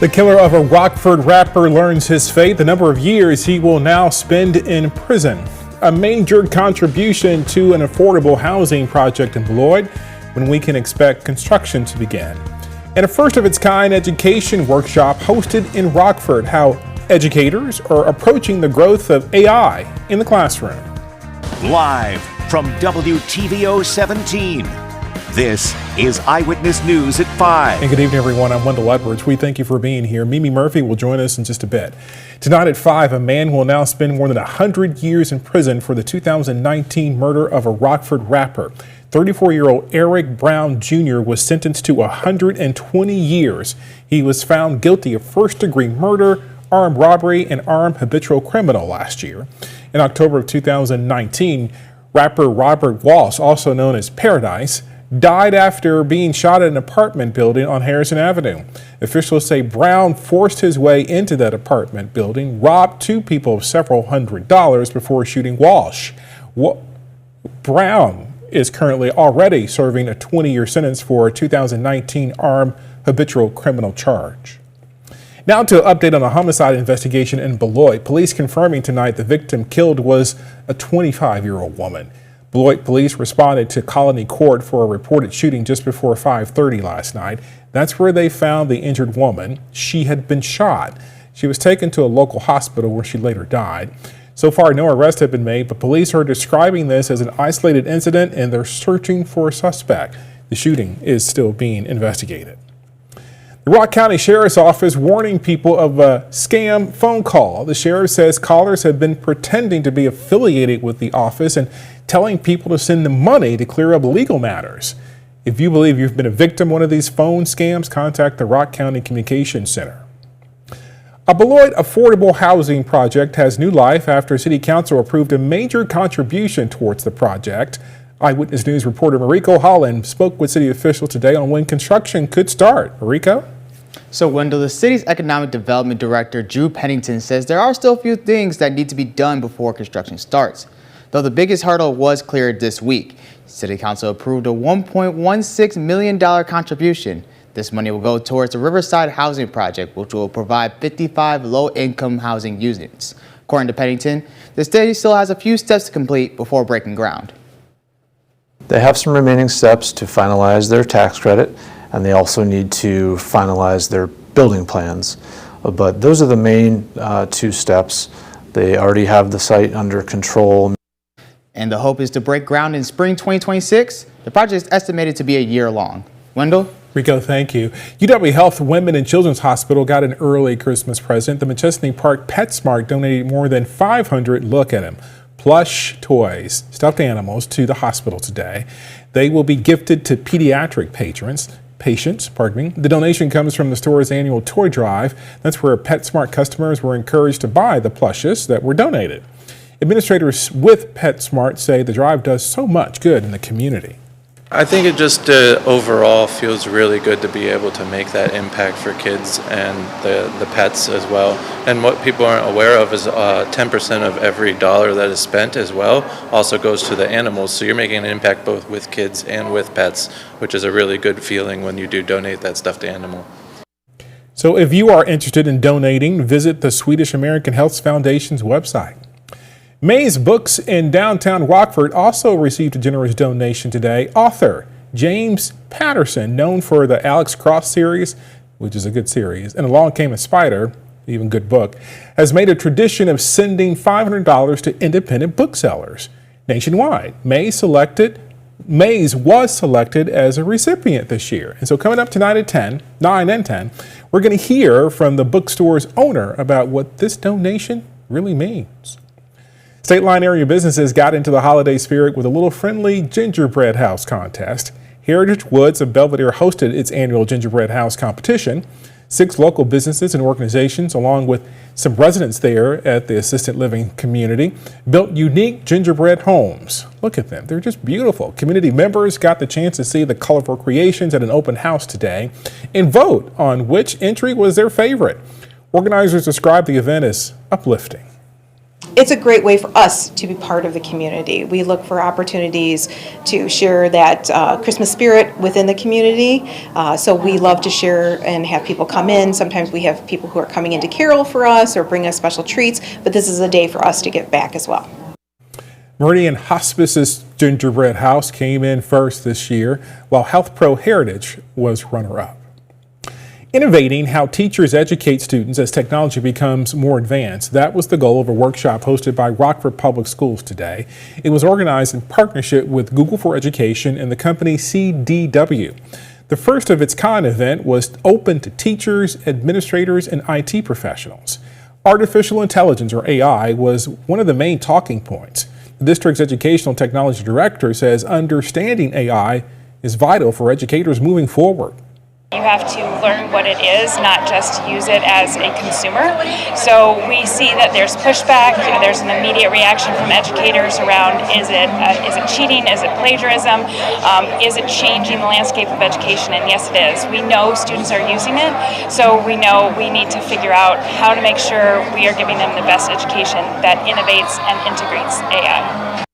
The killer of a Rockford rapper learns his fate, the number of years he will now spend in prison. A major contribution to an affordable housing project in Beloit, when we can expect construction to begin. And a first-of-its-kind education workshop hosted in Rockford, how educators are approaching the growth of AI in the classroom. Live from WTVO 17. This is Eyewitness News at 5. And good evening, everyone. I'm Wendell Edwards. We thank you for being here. Mimi Murphy will join us in just a bit. Tonight at 5, a man will now spend more than 100 years in prison for the 2019 murder of a Rockford rapper. 34-year-old Eric Brown Jr. was sentenced to 120 years. He was found guilty of first-degree murder, armed robbery, and armed habitual criminal last year. In October of 2019, rapper Robert Walsh, also known as Paradise, died after being shot at an apartment building on Harrison Avenue. Officials say Brown forced his way into that apartment building, robbed two people of several $100s before shooting Walsh. Brown is currently already serving a 20-year sentence for a 2019 armed habitual criminal charge. Now to an update on a homicide investigation in Beloit. Police confirming tonight the victim killed was a 25-year-old woman. Beloit police responded to Colony Court for a reported shooting just before 5:30 last night. That's where they found the injured woman. She had been shot. She was taken to a local hospital where she later died. So far, no arrests have been made, but police are describing this as an isolated incident and they're searching for a suspect. The shooting is still being investigated. The Rock County Sheriff's Office warning people of a scam phone call. The sheriff says callers have been pretending to be affiliated with the office and telling people to send them money to clear up legal matters. If you believe you've been a victim of one of these phone scams, contact the Rock County Communications Center. A Beloit affordable housing project has new life after City Council approved a major contribution towards the project. Eyewitness News reporter Mariko Holland spoke with city officials today on when construction could start. Mariko? So, Wendell, the city's economic development director, Drew Pennington, says there are still a few things that need to be done before construction starts. Though the biggest hurdle was cleared this week. City Council approved a $1.16 million contribution. This money will go towards the Riverside Housing Project, which will provide 55 low-income housing units. According to Pennington, the city still has a few steps to complete before breaking ground. They have some remaining steps to finalize their tax credit, and they also need to finalize their building plans. But those are the main two steps. They already have the site under control. And the hope is to break ground in spring 2026. The project is estimated to be a year long. Wendell? Rico, thank you. UW Health Women and Children's Hospital got an early Christmas present. The McChesney Park PetSmart donated more than 500, look at him, plush toys, stuffed animals to the hospital today. They will be gifted to pediatric patients. The donation comes from the store's annual toy drive. That's where PetSmart customers were encouraged to buy the plushes that were donated. Administrators with PetSmart say the drive does so much good in the community. I think it just overall feels really good to be able to make that impact for kids and the pets as well. And what people aren't aware of is 10% of every dollar that is spent as well also goes to the animals. So you're making an impact both with kids and with pets, which is a really good feeling when you do donate that stuffed animal. So if you are interested in donating, visit the Swedish American Health Foundation's website. Mays Books in downtown Rockford also received a generous donation today. Author James Patterson, known for the Alex Cross series, which is a good series, and Along Came a Spider, even good book, has made a tradition of sending $500 to independent booksellers nationwide. Mays was selected as a recipient this year. And so coming up tonight at 9 and 10, we're going to hear from the bookstore's owner about what this donation really means. State Line area businesses got into the holiday spirit with a little friendly gingerbread house contest. Heritage Woods of Belvedere hosted its annual gingerbread house competition. 6 local businesses and organizations, along with some residents there at the assisted living community, built unique gingerbread homes. Look at them. They're just beautiful. Community members got the chance to see the colorful creations at an open house today and vote on which entry was their favorite. Organizers described the event as uplifting. it's a great way for us to be part of the community. We look for opportunities to share that Christmas spirit within the community. So we love to share and have people come in. Sometimes we have people who are coming in to carol for us or bring us special treats, but this is a day for us to give back as well. Meridian Hospice's Gingerbread House came in first this year, while Health Pro Heritage was runner-up. Innovating how teachers educate students as technology becomes more advanced. That was the goal of a workshop hosted by Rockford Public Schools today. It was organized in partnership with Google for Education and the company CDW. The first of its kind event was open to teachers, administrators, and IT professionals. Artificial intelligence, or AI, was one of the main talking points. The district's educational technology director says understanding AI is vital for educators moving forward. You have to learn what it is, not just use it as a consumer. So we see that there's pushback. There's an immediate reaction from educators around: is it cheating? Is it plagiarism? Is it changing the landscape of education? And yes, it is. We know students are using it, so we know we need to figure out how to make sure we are giving them the best education that innovates and integrates AI.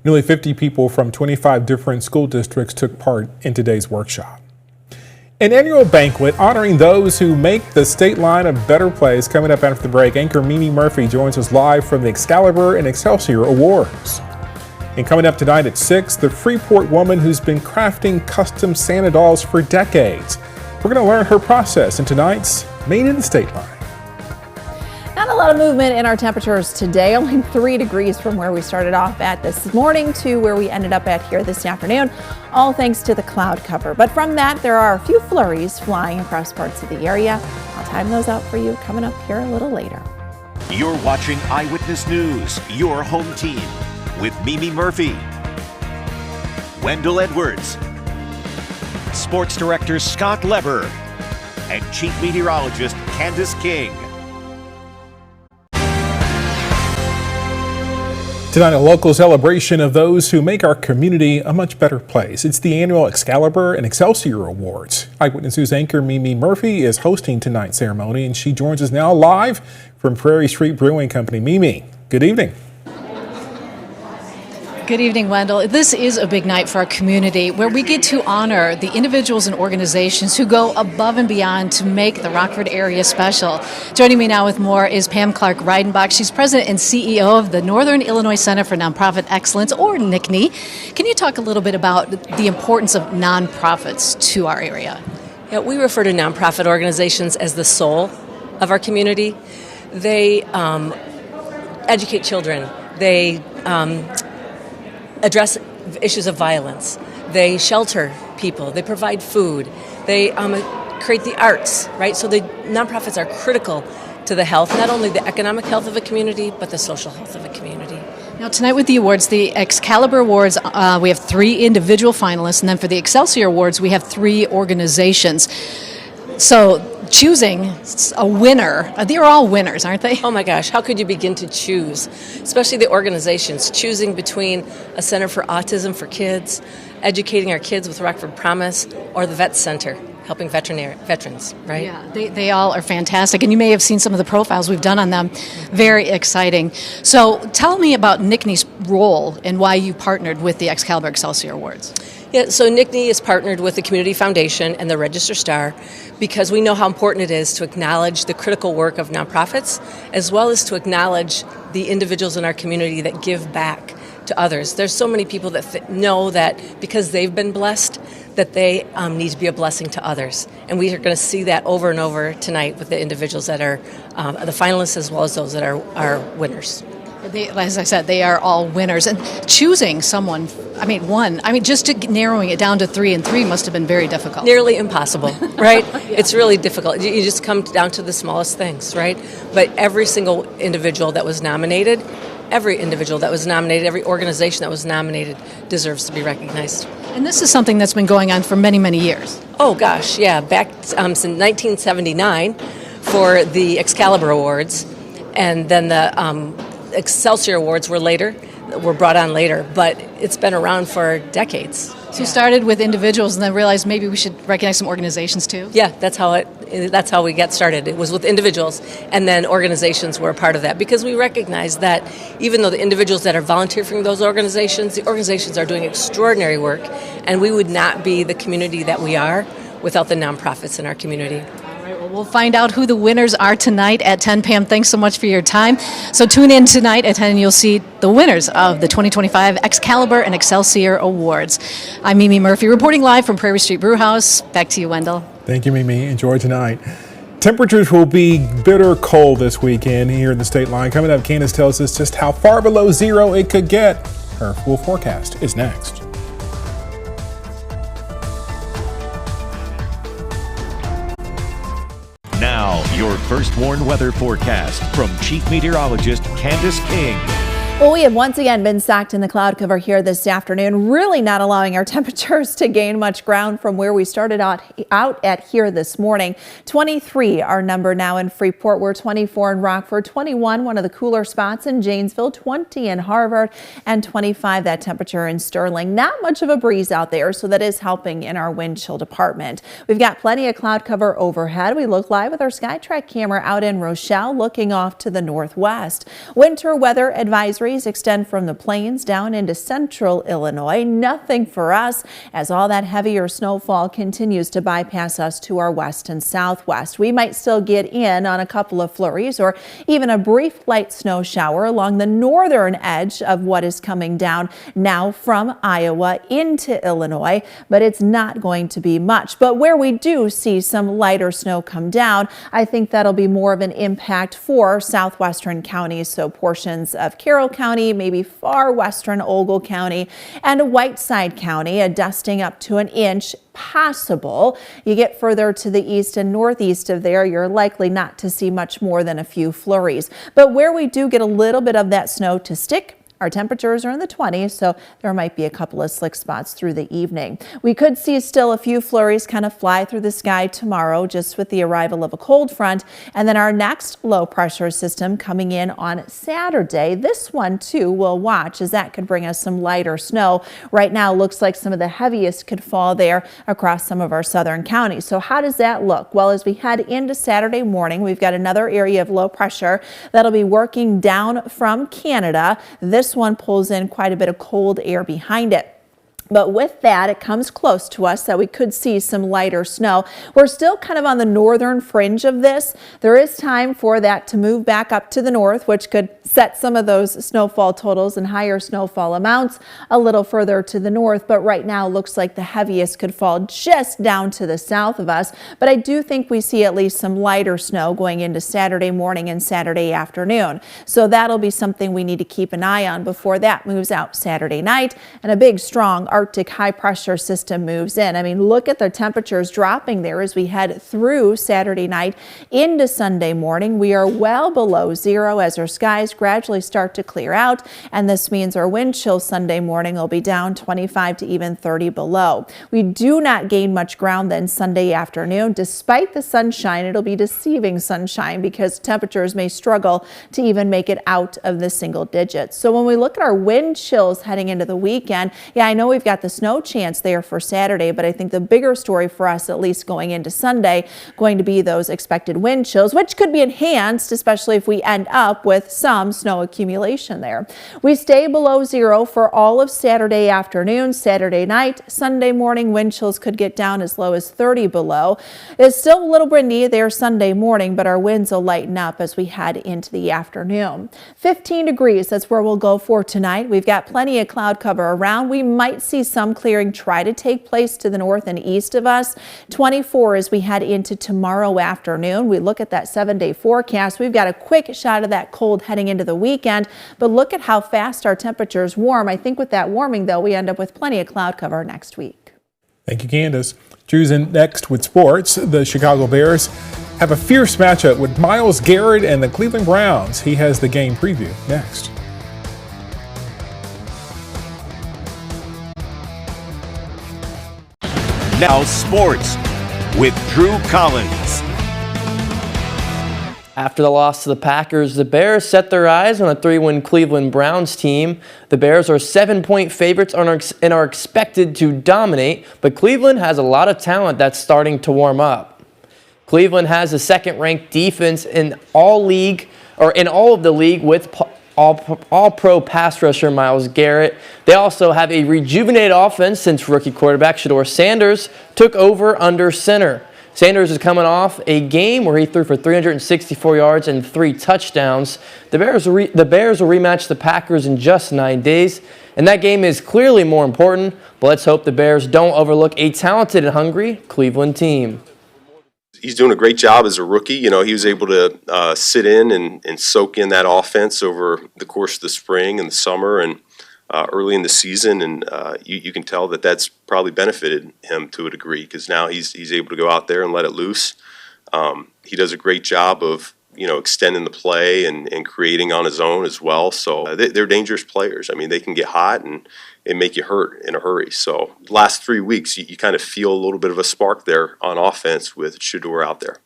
Nearly 50 people from 25 different school districts took part in today's workshop. An annual banquet honoring those who make the state line a better place. Coming up after the break, anchor Mimi Murphy joins us live from the Excalibur and Excelsior Awards. And coming up tonight at 6, the Freeport woman who's been crafting custom Santa dolls for decades. We're going to learn her process in tonight's Made in the State Line. Not a lot of movement in our temperatures today, only 3 degrees from where we started off at this morning to where we ended up at here this afternoon, all thanks to the cloud cover. But from that, there are a few flurries flying across parts of the area. I'll time those out for you coming up here a little later. You're watching Eyewitness News, your home team, with Mimi Murphy, Wendell Edwards, Sports Director Scott Leber, and Chief Meteorologist Candace King. Tonight, a local celebration of those who make our community a much better place. It's the annual Excalibur and Excelsior Awards. Eyewitness News anchor Mimi Murphy is hosting tonight's ceremony, and she joins us now live from Prairie Street Brewing Company. Mimi, good evening. Good evening, Wendell. This is a big night for our community where we get to honor the individuals and organizations who go above and beyond to make the Rockford area special. Joining me now with more is Pam Clark-Reidenbach. She's president and CEO of the Northern Illinois Center for Nonprofit Excellence, or NICNE. Can you talk a little bit about the importance of nonprofits to our area? Yeah, we refer to nonprofit organizations as the soul of our community. They educate children. They address issues of violence. They shelter people. They provide food. They create the arts, right? So the nonprofits are critical to the health, not only the economic health of a community, but the social health of a community. Now, tonight with the awards, the Excalibur Awards, we have 3 individual finalists, and then for the Excelsior Awards, we have 3 organizations. So choosing a winner, they're all winners, aren't they? Oh my gosh, how could you begin to choose? Especially the organizations, choosing between a Center for Autism for Kids, educating our kids with Rockford Promise, or the Vet Center, helping veterans, right? Yeah, they all are fantastic, and you may have seen some of the profiles we've done on them. Very exciting. So tell me about NICNE's role and why you partnered with the Excalibur Excelsior Awards. Yeah, so NICNE is partnered with the Community Foundation and the Register Star because we know how important it is to acknowledge the critical work of nonprofits, as well as to acknowledge the individuals in our community that give back to others. There's so many people that know that because they've been blessed, that they need to be a blessing to others. And we are going to see that over and over tonight with the individuals that are the finalists, as well as those that are winners. As I said, they are all winners. And choosing someone, just narrowing it down to 3 and 3 must have been very difficult. Nearly impossible, right? Yeah. It's really difficult. You just come down to the smallest things, right? But every single individual that was nominated, every organization that was nominated deserves to be recognized. And this is something that's been going on for many, many years. Oh gosh, yeah, back since 1979 for the Excalibur Awards, and then the Excelsior Awards were brought on later, but it's been around for decades. So started with individuals and then realized maybe we should recognize some organizations too? Yeah, that's how we get started. It was with individuals, and then organizations were a part of that, because we recognize that even though the individuals that are volunteering for those organizations, the organizations are doing extraordinary work, and we would not be the community that we are without the nonprofits in our community. All right, well, we'll find out who the winners are tonight at 10. Pam, thanks so much for your time. So tune in tonight at 10 and you'll see the winners of the 2025 Excalibur and Excelsior Awards. I'm Mimi Murphy reporting live from Prairie Street Brewhouse. Back to you, Wendell. Thank you, Mimi. Enjoy tonight. Temperatures will be bitter cold this weekend here in the state line. Coming up, Candace tells us just how far below zero it could get. Her full forecast is next. Now, your First Warn weather forecast from Chief Meteorologist Candace King. Well, we have once again been socked in the cloud cover here this afternoon, really not allowing our temperatures to gain much ground from where we started out at here this morning. 23 our number now in Freeport. We're 24 in Rockford, 21 one of the cooler spots in Janesville, 20 in Harvard, and 25 that temperature in Sterling. Not much of a breeze out there, so that is helping in our wind chill department. We've got plenty of cloud cover overhead. We look live with our SkyTrack camera out in Rochelle, looking off to the northwest. Winter weather advisories extend from the plains down into central Illinois. Nothing for us as all that heavier snowfall continues to bypass us to our west and southwest. We might still get in on a couple of flurries or even a brief light snow shower along the northern edge of what is coming down now from Iowa into Illinois, but it's not going to be much. But where we do see some lighter snow come down, I think that'll be more of an impact for southwestern counties, so portions of Carroll County, maybe far western Ogle County, and Whiteside County, a dusting up to an inch possible. You get further to the east and northeast of there, you're likely not to see much more than a few flurries. But where we do get a little bit of that snow to stick, our temperatures are in the 20s, so there might be a couple of slick spots through the evening. We could see still a few flurries kind of fly through the sky tomorrow, just with the arrival of a cold front. And then our next low pressure system coming in on Saturday. This one too we'll watch, as that could bring us some lighter snow. Right now looks like some of the heaviest could fall there across some of our southern counties. So how does that look? Well, as we head into Saturday morning, we've got another area of low pressure that'll be working down from Canada. This one pulls in quite a bit of cold air behind it. But with that, it comes close to us that we could see some lighter snow. We're still kind of on the northern fringe of this. There is time for that to move back up to the north, which could set some of those snowfall totals and higher snowfall amounts a little further to the north. But right now looks like the heaviest could fall just down to the south of us. But I do think we see at least some lighter snow going into Saturday morning and Saturday afternoon. So that'll be something we need to keep an eye on before that moves out Saturday night and a big, strong Arctic high pressure system moves in. I mean, look at the temperatures dropping there as we head through Saturday night into Sunday morning. We are well below zero as our skies gradually start to clear out, and this means our wind chill Sunday morning will be down 25 to even 30 below. We do not gain much ground then Sunday afternoon. Despite the sunshine, it'll be deceiving sunshine because temperatures may struggle to even make it out of the single digits. So when we look at our wind chills heading into the weekend, yeah, I know we've got the snow chance there for Saturday, but I think the bigger story for us, at least going into Sunday, going to be those expected wind chills, which could be enhanced, especially if we end up with some snow accumulation there. We stay below zero for all of Saturday afternoon, Saturday night, Sunday morning. Wind chills could get down as low as 30 below. It's still a little windy there Sunday morning, but our winds will lighten up as we head into the afternoon. 15 degrees, that's where we'll go for tonight. We've got plenty of cloud cover around. We might see some clearing try to take place to the north and east of us. 24 as we head into tomorrow afternoon. We look at that 7-day forecast. We've got a quick shot of that cold heading into the weekend, but look at how fast our temperatures warm. I think with that warming, though, we end up with plenty of cloud cover next week. Thank you, Candace. Drew's in next with sports. The Chicago Bears have a fierce matchup with Myles Garrett and the Cleveland Browns. He has the game preview next. Now sports with Drew Collins. After the loss to the Packers, the Bears set their eyes on a 3-win Cleveland Browns team. The Bears are 7-point favorites and are expected to dominate, but Cleveland has a lot of talent that's starting to warm up. Cleveland has the second-ranked defense in all of the league with all-pro pass rusher Myles Garrett. They also have a rejuvenated offense since rookie quarterback Shedeur Sanders took over under center. Sanders is coming off a game where he threw for 364 yards and 3 touchdowns. The Bears will rematch the Packers in just 9 days, and that game is clearly more important, but let's hope the Bears don't overlook a talented and hungry Cleveland team. He's doing a great job as a rookie. You know, he was able to sit in and soak in that offense over the course of the spring and the summer and early in the season, and you can tell that that's probably benefited him to a degree because now he's able to go out there and let it loose. He does a great job of extending the play and creating on his own as well. So they're dangerous players. I mean, they can get hot and make you hurt in a hurry. So last 3 weeks, you kind of feel a little bit of a spark there on offense with Shedeur out there.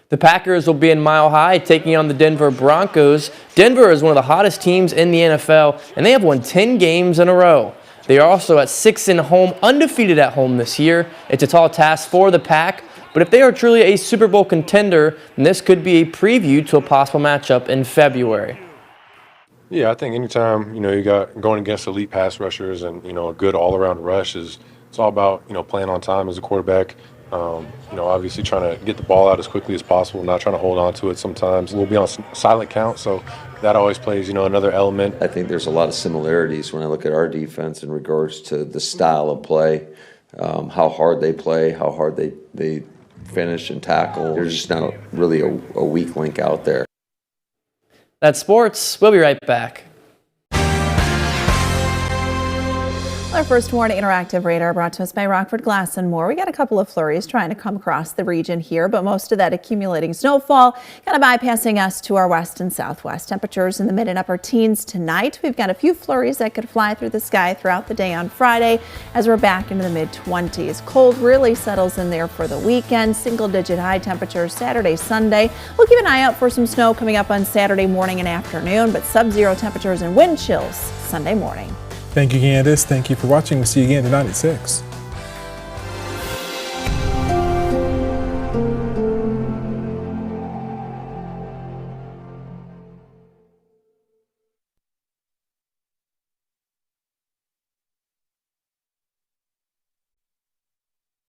The Packers will be in Mile High taking on the Denver Broncos. Denver is one of the hottest teams in the NFL, and they have won 10 games in a row. They are also at 6-home, undefeated at home this year. It's a tall task for the Pack, but if they are truly a Super Bowl contender, then this could be a preview to a possible matchup in February. Yeah, I think anytime, you got going against elite pass rushers and, a good all-around rush it's all about, playing on time as a quarterback. Obviously trying to get the ball out as quickly as possible, not trying to hold on to it sometimes. We'll be on silent count, so that always plays, another element. I think there's a lot of similarities when I look at our defense in regards to the style of play, how hard they play, how hard they finish and tackle. There's just not really a weak link out there. That's sports. We'll be right back. Our first Warning Interactive Radar brought to us by Rockford Glass and More. We got a couple of flurries trying to come across the region here, but most of that accumulating snowfall kind of bypassing us to our west and southwest. Temperatures in the mid and upper teens tonight. We've got a few flurries that could fly through the sky throughout the day on Friday as we're back into the mid-20s. Cold really settles in there for the weekend. Single-digit high temperatures Saturday, Sunday. We'll keep an eye out for some snow coming up on Saturday morning and afternoon, but sub-zero temperatures and wind chills Sunday morning. Thank you, Candace. Thank you for watching. We'll see you again tonight at 6.